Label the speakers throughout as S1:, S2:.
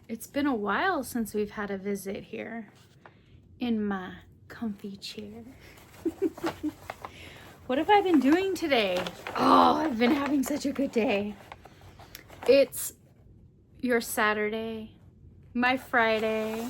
S1: It's been a while since we've had a visit here in my comfy chair. What have I been doing today? Oh, I've been having such a good day. It's your Saturday, my Friday.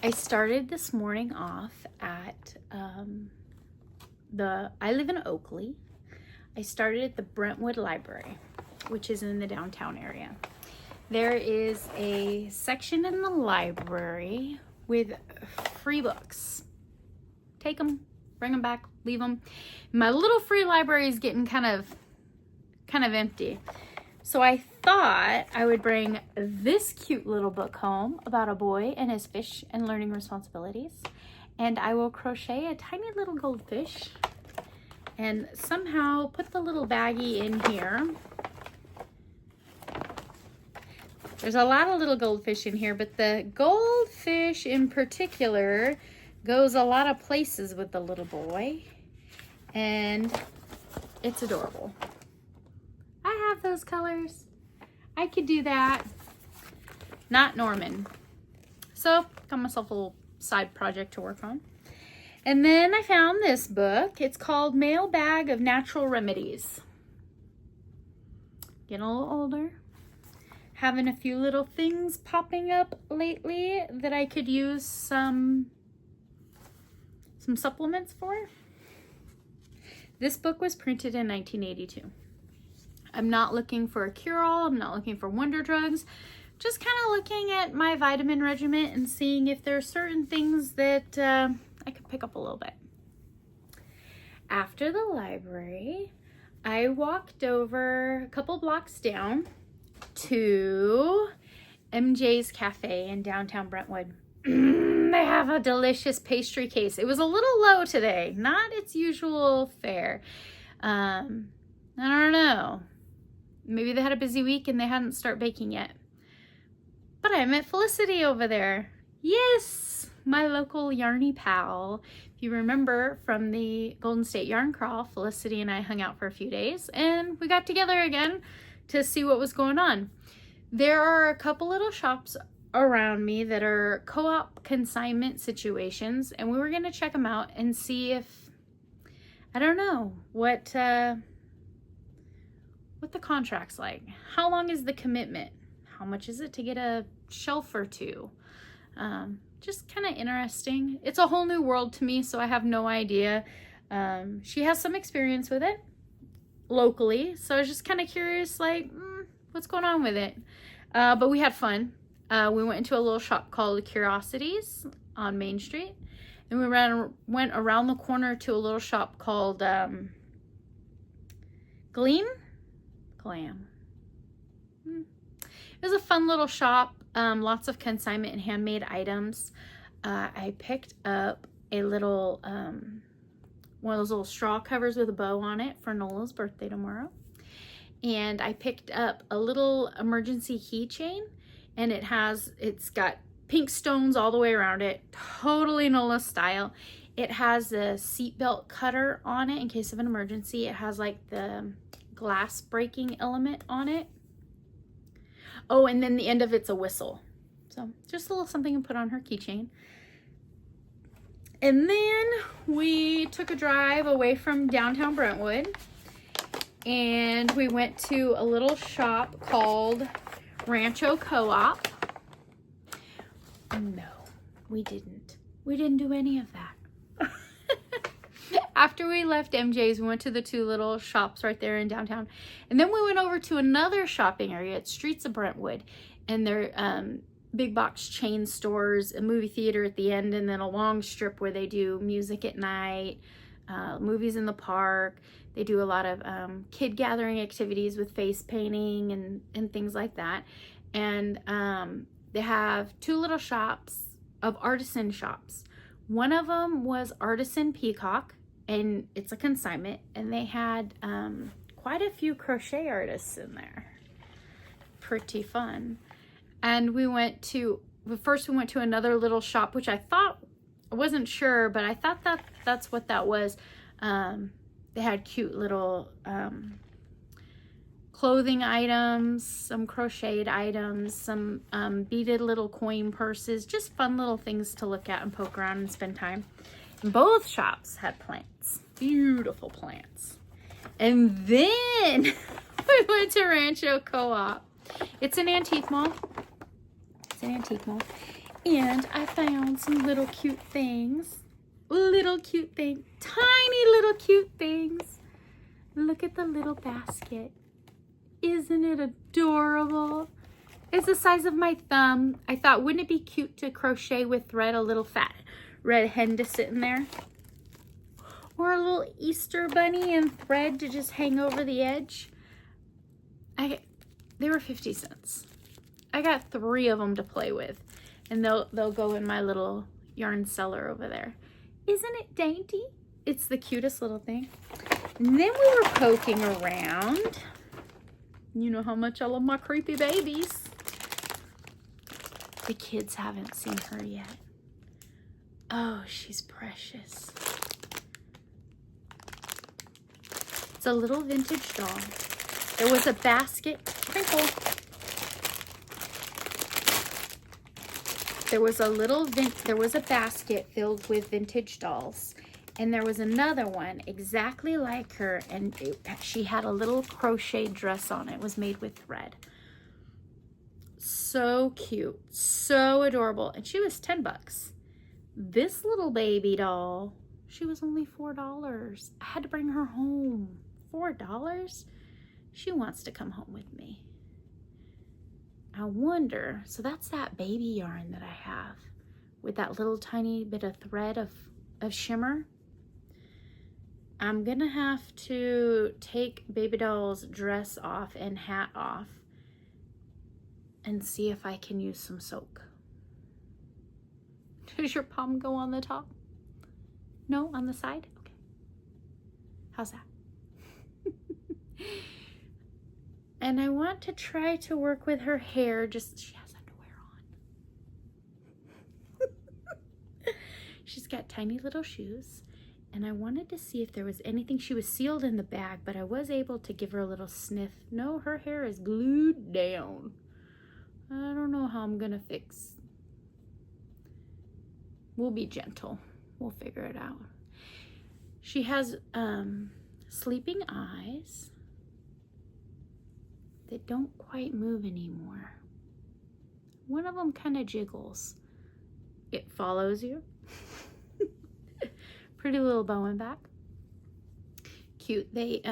S1: I started this morning off at I live in Oakley. I started at the Brentwood Library, which is in the downtown area. There is a section in the library with free books. Take them, bring them back, leave them. My little free library is getting kind of empty. So I thought I would bring this cute little book home about a boy and his fish and learning responsibilities. And I will crochet a tiny little goldfish and somehow put the little baggie in here. There's a lot of little goldfish in here, but the goldfish in particular goes a lot of places with the little boy, and it's adorable. I have those colors. I could do that. Not Norman. So, got myself a little side project to work on. And then I found this book. It's called Mailbag of Natural Remedies. Getting a little older. Having a few little things popping up lately that I could use some supplements for. This book was printed in 1982. I'm not looking for a cure-all. I'm not looking for wonder drugs. Just kind of looking at my vitamin regimen and seeing if there are certain things that I could pick up a little bit. After the library, I walked over a couple blocks down to MJ's Cafe in downtown Brentwood. They have a delicious pastry case. It was a little low today, not its usual fare. I don't know. Maybe they had a busy week and they hadn't started baking yet. But I met Felicity over there. Yes, my local yarny pal. If you remember from the Golden State Yarn Crawl, Felicity and I hung out for a few days and we got together again to see what was going on. There are a couple little shops around me that are co-op consignment situations, and we were going to check them out and see if, I don't know, what the contract's like. How long is the commitment? How much is it to get a shelf or two? Just kind of interesting. It's a whole new world to me, so I have no idea. She has some experience with it locally, so I was just kind of curious, like, what's going on with it? But we had fun. We went into a little shop called Curiosities on Main Street, and we went around the corner to a little shop called Glam. It was a fun little shop. Lots of consignment and handmade items. I picked up a little one of those little straw covers with a bow on it for Nola's birthday tomorrow. And I picked up a little emergency keychain, and it's got pink stones all the way around it. Totally Nola style. It has a seatbelt cutter on it in case of an emergency. It has like the glass breaking element on it. Oh, and then the end of it's a whistle. So just a little something to put on her keychain. And then we took a drive away from downtown Brentwood, and we went to a little shop called Rancho Co-op. No, we didn't. We didn't do any of that. After we left MJ's, we went to the two little shops right there in downtown. And then we went over to another shopping area at Streets of Brentwood. And they're big box chain stores, a movie theater at the end, and then a long strip where they do music at night, movies in the park. They do a lot of kid gathering activities with face painting and things like that. And they have two little shops of artisan shops. One of them was Artisan Peacock, and it's a consignment, and they had quite a few crochet artists in there. Pretty fun. And we went to another little shop, which I wasn't sure, but I thought that's what that was. They had cute little clothing items, some crocheted items, some beaded little coin purses, just fun little things to look at and poke around and spend time. And both shops had plants, beautiful plants. And then we went to Rancho Co-op. It's an antique mall. And I found some little cute things. Tiny little cute things. Look at the little basket. Isn't it adorable? It's the size of my thumb. I thought, wouldn't it be cute to crochet with thread, a little fat red hen to sit in there? Or a little Easter bunny and thread to just hang over the edge. They were 50 cents. I got 3 of them to play with, and they'll go in my little yarn cellar over there. Isn't it dainty? It's the cutest little thing. And then we were poking around. You know how much I love my creepy babies. The kids haven't seen her yet. Oh, she's precious. It's a little vintage doll. There was a basket. Crinkle. There was a basket filled with vintage dolls, and there was another one exactly like her, and she had a little crochet dress on. It was made with thread. So cute, so adorable, and she was 10 bucks. This little baby doll, she was only $4. I had to bring her home. $4? She wants to come home with me. I wonder, so that's that baby yarn that I have with that little tiny bit of thread of shimmer. I'm gonna have to take baby doll's dress off and hat off and see if I can use some soak. Does your palm go on the top? No, on the side? Okay. How's that? And I want to try to work with her hair, just, she has underwear on. She's got tiny little shoes, and I wanted to see if there was anything. She was sealed in the bag, but I was able to give her a little sniff. No, her hair is glued down. I don't know how I'm gonna fix. We'll be gentle. We'll figure it out. She has sleeping eyes that don't quite move anymore. One of them kind of jiggles. It follows you. Pretty little bow and back. Cute. They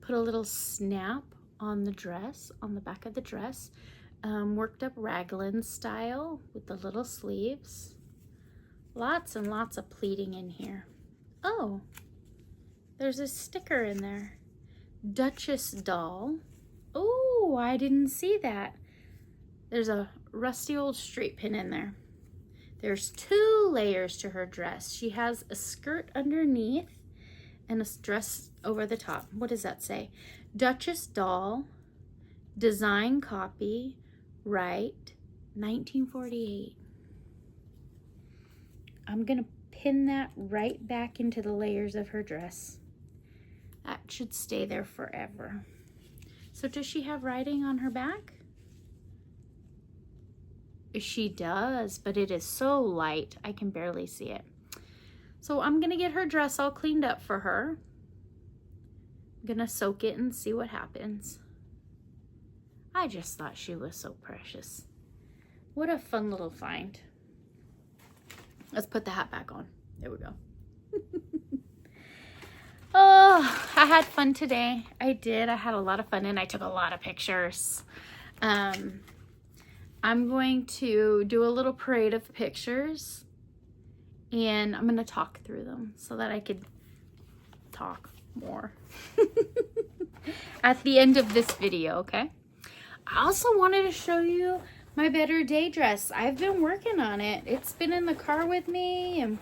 S1: put a little snap on the dress, on the back of the dress. Worked up raglan style with the little sleeves. Lots and lots of pleating in here. Oh, there's a sticker in there. Duchess doll. Oh, I didn't see that. There's a rusty old straight pin in there. There's 2 layers to her dress. She has a skirt underneath and a dress over the top. What does that say? Duchess doll, design copy, right, 1948. I'm gonna pin that right back into the layers of her dress. That should stay there forever. So does she have writing on her back? She does, but it is so light, I can barely see it. So I'm gonna get her dress all cleaned up for her. I'm gonna soak it and see what happens. I just thought she was so precious. What a fun little find. Let's put the hat back on. There we go. Oh, I had fun today. I did. I had a lot of fun, and I took a lot of pictures. I'm going to do a little parade of pictures, and I'm going to talk through them so that I could talk more at the end of this video, okay? I also wanted to show you my better day dress. I've been working on it. It's been in the car with me and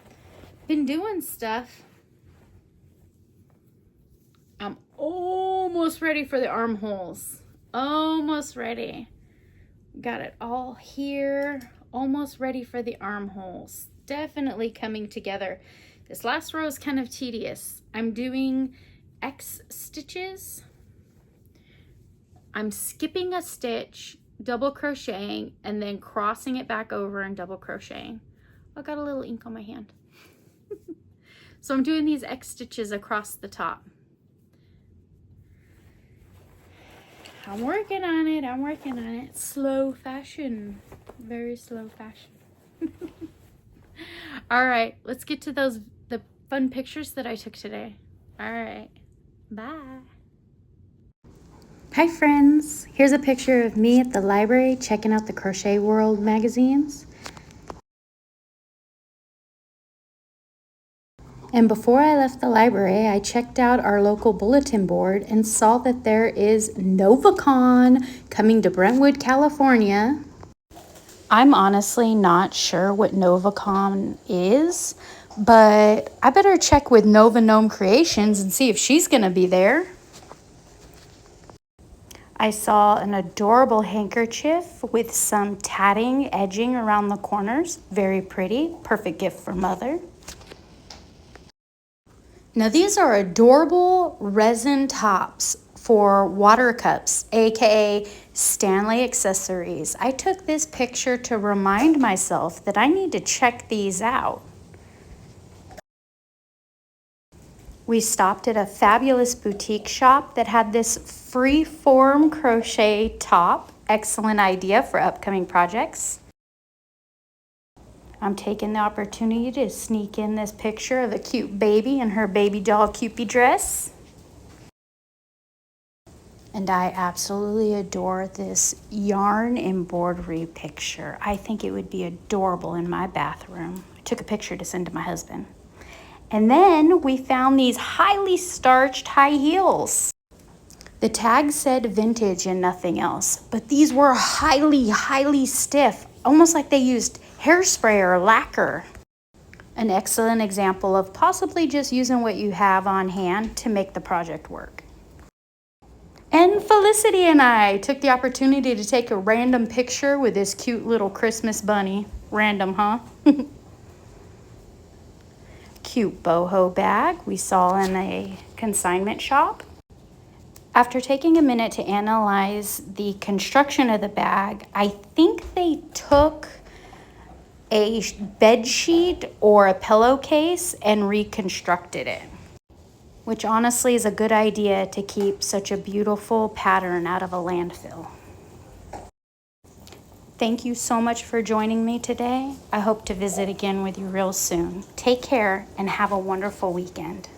S1: been doing stuff. I'm almost ready for the armholes. Almost ready. Got it all here. Almost ready for the armholes. Definitely coming together. This last row is kind of tedious. I'm doing X stitches. I'm skipping a stitch, double crocheting, and then crossing it back over and double crocheting. I got a little ink on my hand. So I'm doing these X stitches across the top. I'm working on it. I'm working on it. Slow fashion. Very slow fashion. All right, let's get to the fun pictures that I took today. All right, bye. Hi friends. Here's a picture of me at the library checking out the Crochet World magazines. And before I left the library, I checked out our local bulletin board and saw that there is NovaCon coming to Brentwood, California. I'm honestly not sure what NovaCon is, but I better check with Nova Gnome Creations and see if she's gonna be there. I saw an adorable handkerchief with some tatting edging around the corners. Very pretty, perfect gift for mother. Now these are adorable resin tops for water cups, aka Stanley accessories. I took this picture to remind myself that I need to check these out. We stopped at a fabulous boutique shop that had this free-form crochet top. Excellent idea for upcoming projects. I'm taking the opportunity to sneak in this picture of a cute baby in her baby doll Cupid dress. And I absolutely adore this yarn embroidery picture. I think it would be adorable in my bathroom. I took a picture to send to my husband. And then we found these highly starched high heels. The tag said vintage and nothing else, but these were highly stiff, almost like they used hairspray or lacquer. An excellent example of possibly just using what you have on hand to make the project work. And Felicity and I took the opportunity to take a random picture with this cute little Christmas bunny. Random, huh? Cute boho bag we saw in a consignment shop. After taking a minute to analyze the construction of the bag, I think they took a bed sheet or a pillowcase and reconstructed it, which honestly is a good idea to keep such a beautiful pattern out of a landfill. Thank you so much for joining me today. I hope to visit again with you real soon. Take care and have a wonderful weekend.